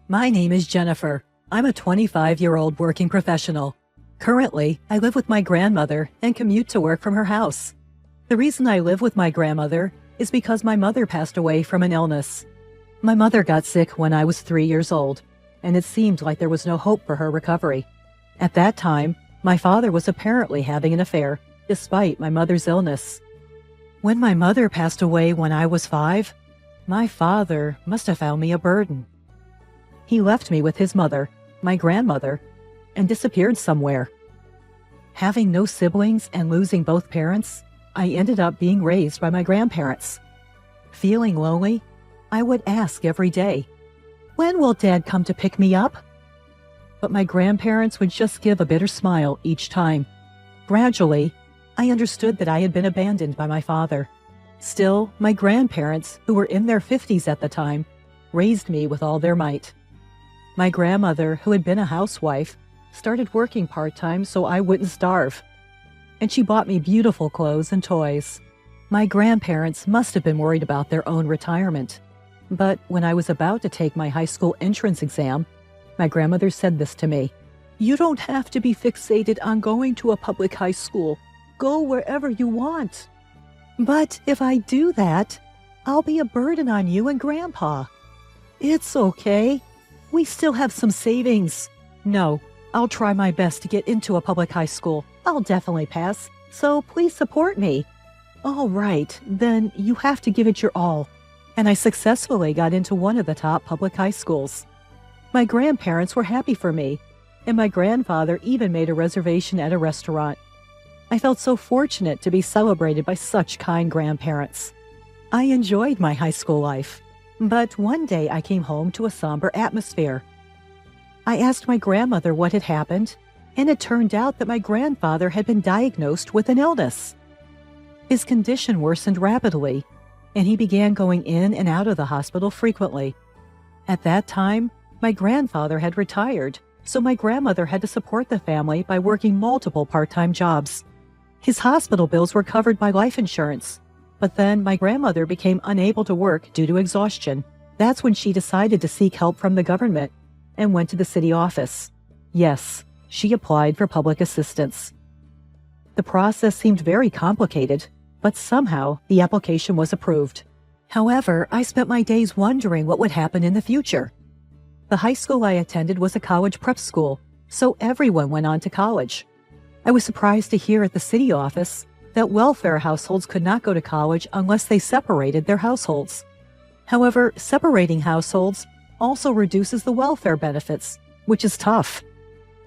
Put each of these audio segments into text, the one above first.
My name is Jennifer. I'm a 25-year-old working professional. Currently, I live with my grandmother and commute to work from her house. The reason I live with my grandmother is because my mother passed away from an illness. My mother got sick when I was 3 years old, and it seemed like there was no hope for her recovery. At that time, my father was apparently having an affair, despite my mother's illness. When my mother passed away when I was 5, my father must have found me a burden. He left me with his mother, my grandmother, and disappeared somewhere. Having no siblings and losing both parents, I ended up being raised by my grandparents. Feeling lonely, I would ask every day, "When will Dad come to pick me up?" But my grandparents would just give a bitter smile each time. Gradually, I understood that I had been abandoned by my father. Still, my grandparents, who were in their 50s at the time, raised me with all their might. My grandmother, who had been a housewife, started working part-time so I wouldn't starve. And she bought me beautiful clothes and toys. My grandparents must have been worried about their own retirement. But when I was about to take my high school entrance exam, my grandmother said this to me: "You don't have to be fixated on going to a public high school. Go wherever you want." "But if I do that, I'll be a burden on you and Grandpa." "It's okay. We still have some savings." "No, I'll try my best to get into a public high school. I'll definitely pass, so please support me." "All right, then you have to give it your all." And I successfully got into one of the top public high schools. My grandparents were happy for me, and my grandfather even made a reservation at a restaurant. I felt so fortunate to be celebrated by such kind grandparents. I enjoyed my high school life. But one day I came home to a somber atmosphere. I asked my grandmother what had happened, and it turned out that my grandfather had been diagnosed with an illness. His condition worsened rapidly, and he began going in and out of the hospital frequently. At that time, my grandfather had retired, so my grandmother had to support the family by working multiple part-time jobs. His hospital bills were covered by life insurance. But then my grandmother became unable to work due to exhaustion. That's when she decided to seek help from the government and went to the city office. Yes, she applied for public assistance. The process seemed very complicated, but somehow the application was approved. However, I spent my days wondering what would happen in the future. The high school I attended was a college prep school, so everyone went on to college. I was surprised to hear at the city office that welfare households could not go to college unless they separated their households. However, separating households also reduces the welfare benefits, which is tough.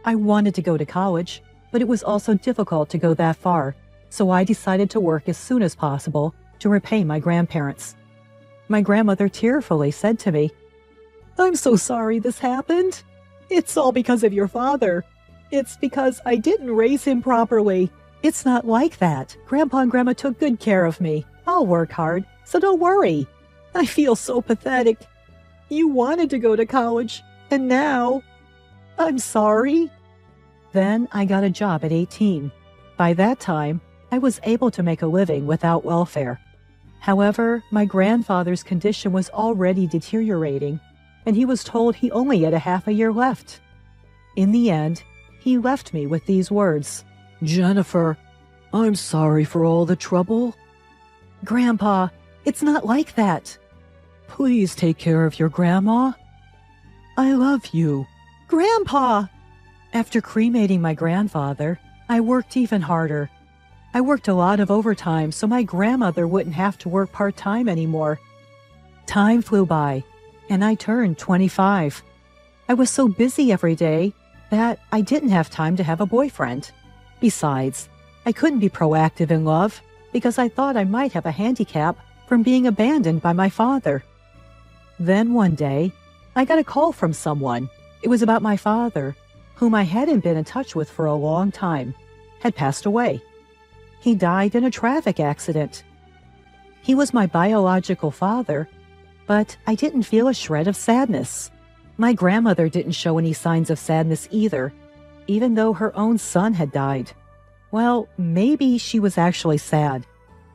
I wanted to go to college, but it was also difficult to go that far, so I decided to work as soon as possible to repay my grandparents. My grandmother tearfully said to me, "I'm so sorry this happened. It's all because of your father. It's because I didn't raise him properly." "It's not like that. Grandpa and Grandma took good care of me. I'll work hard, so don't worry." "I feel so pathetic. You wanted to go to college, and now I'm sorry." Then I got a job at 18. By that time, I was able to make a living without welfare. However, my grandfather's condition was already deteriorating, and he was told he only had a half a year left. In the end, he left me with these words: "Jennifer, I'm sorry for all the trouble." "Grandpa, it's not like that." "Please take care of your grandma. I love you." "Grandpa!" After cremating my grandfather, I worked even harder. I worked a lot of overtime so my grandmother wouldn't have to work part-time anymore. Time flew by, and I turned 25. I was so busy every day that I didn't have time to have a boyfriend. Besides, I couldn't be proactive in love because I thought I might have a handicap from being abandoned by my father. Then one day, I got a call from someone. It was about my father, whom I hadn't been in touch with for a long time, had passed away. He died in a traffic accident. He was my biological father, but I didn't feel a shred of sadness. My grandmother didn't show any signs of sadness either, even though her own son had died. Well, maybe she was actually sad,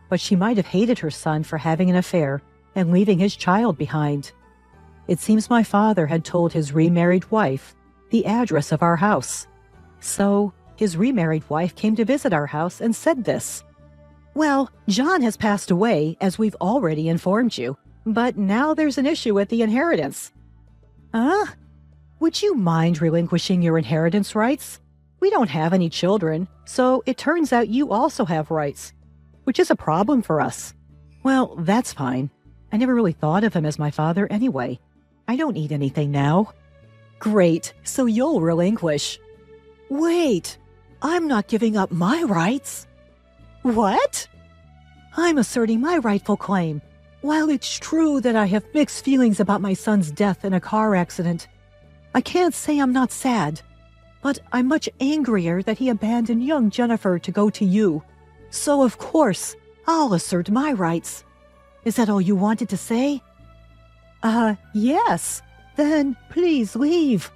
but she might have hated her son for having an affair and leaving his child behind. It seems my father had told his remarried wife the address of our house. So his remarried wife came to visit our house and said this. Well, John has passed away, as we've already informed you, but now there's an issue with the inheritance. Would you mind relinquishing your inheritance rights? We don't have any children, so it turns out you also have rights, which is a problem for us. Well, that's fine. I never really thought of him as my father anyway. I don't need anything now. Great, so you'll relinquish. Wait, I'm not giving up my rights. What? I'm asserting my rightful claim. While it's true that I have mixed feelings about my son's death in a car accident, I can't say I'm not sad, but I'm much angrier that he abandoned young Jennifer to go to you. So of course, I'll assert my rights. Is that all you wanted to say? Yes. Then please leave.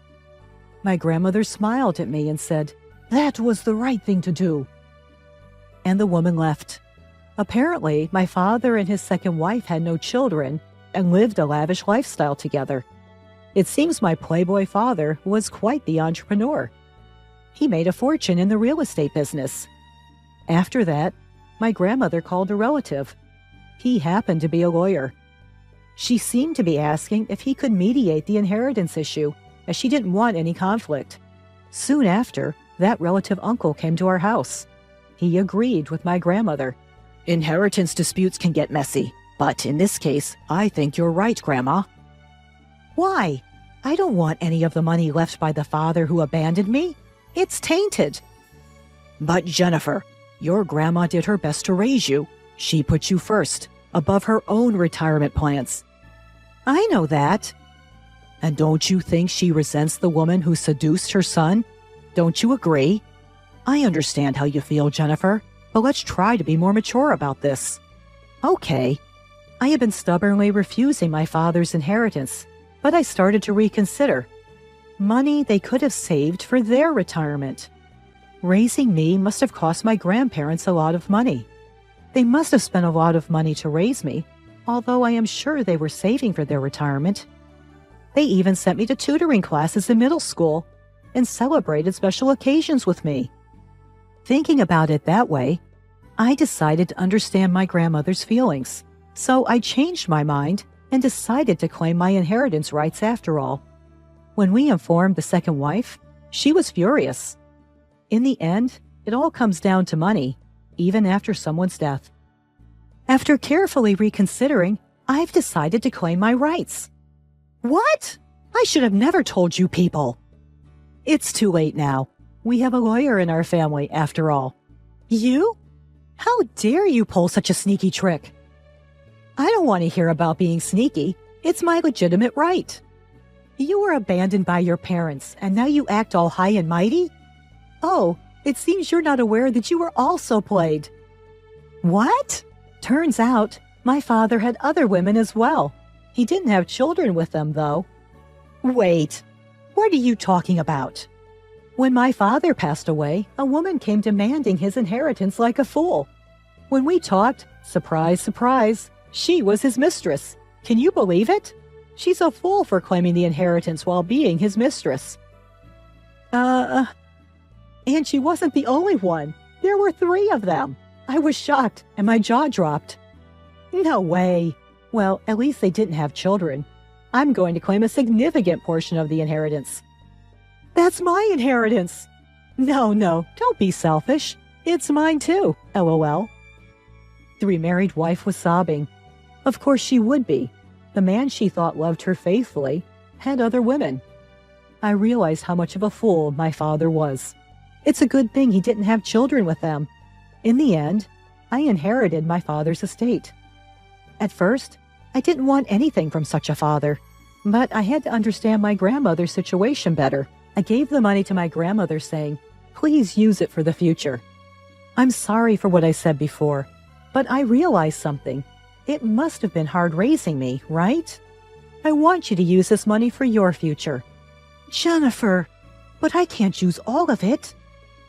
My grandmother smiled at me and said, that was the right thing to do. And the woman left. Apparently, my father and his second wife had no children and lived a lavish lifestyle together. It seems my playboy father was quite the entrepreneur. He made a fortune in the real estate business. After that, my grandmother called a relative. He happened to be a lawyer. She seemed to be asking if he could mediate the inheritance issue, as she didn't want any conflict. Soon after, that relative uncle came to our house. He agreed with my grandmother. Inheritance disputes can get messy, but in this case, I think you're right, Grandma. Why? I don't want any of the money left by the father who abandoned me. It's tainted. But Jennifer, your grandma did her best to raise you. She put you first, above her own retirement plans. I know that. And don't you think she resents the woman who seduced her son? Don't you agree? I understand how you feel, Jennifer, but let's try to be more mature about this. Okay. I had been stubbornly refusing my father's inheritance, but I started to reconsider. Money they could have saved for their retirement. Raising me must have cost my grandparents a lot of money. They must have spent a lot of money to raise me, although I am sure they were saving for their retirement. They even sent me to tutoring classes in middle school and celebrated special occasions with me. Thinking about it that way, I decided to understand my grandmother's feelings. So I changed my mind and decided to claim my inheritance rights after all. When we informed the second wife, she was furious. In the end, it all comes down to money, even after someone's death. After carefully reconsidering, I've decided to claim my rights. What? I should have never told you people. It's too late now. We have a lawyer in our family, after all. You? How dare you pull such a sneaky trick? I don't want to hear about being sneaky. It's my legitimate right. You were abandoned by your parents, and now you act all high and mighty? Oh, it seems you're not aware that you were also played. What? Turns out, my father had other women as well. He didn't have children with them, though. Wait, what are you talking about? When my father passed away, a woman came demanding his inheritance like a fool. When we talked, surprise, surprise, she was his mistress. Can you believe it? She's a fool for claiming the inheritance while being his mistress. And she wasn't the only one. There were 3 of them. I was shocked, and my jaw dropped. No way. Well, at least they didn't have children. I'm going to claim a significant portion of the inheritance. That's my inheritance. No, don't be selfish. It's mine too, LOL. The remarried wife was sobbing. Of course she would be. The man she thought loved her faithfully had other women. I realized how much of a fool my father was. It's a good thing he didn't have children with them. In the end, I inherited my father's estate. At first, I didn't want anything from such a father, but I had to understand my grandmother's situation better. I gave the money to my grandmother saying, please use it for the future. I'm sorry for what I said before, but I realized something. It must have been hard raising me, right? I want you to use this money for your future. Jennifer, but I can't use all of it.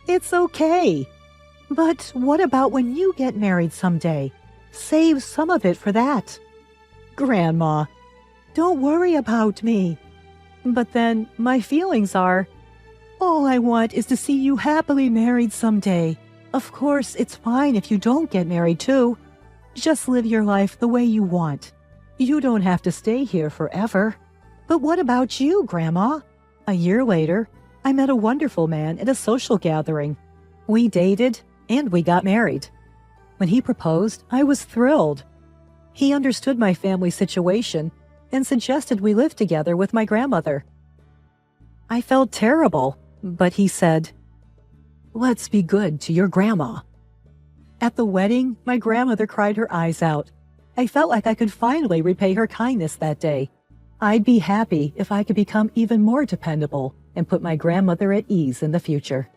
It's okay. But what about when you get married someday? Save some of it for that. Grandma, Don't worry about me. But then my feelings are, all I want is to see you happily married someday. Of course, it's fine if you don't get married too. Just live your life the way you want. You don't have to stay here forever. But what about you, Grandma? A year later, I met a wonderful man at a social gathering. We dated and we got married. When he proposed, I was thrilled. He understood my family situation and suggested we live together with my grandmother. I felt terrible, but he said, "Let's be good to your grandma." At the wedding, my grandmother cried her eyes out. I felt like I could finally repay her kindness that day. I'd be happy if I could become even more dependable and put my grandmother at ease in the future.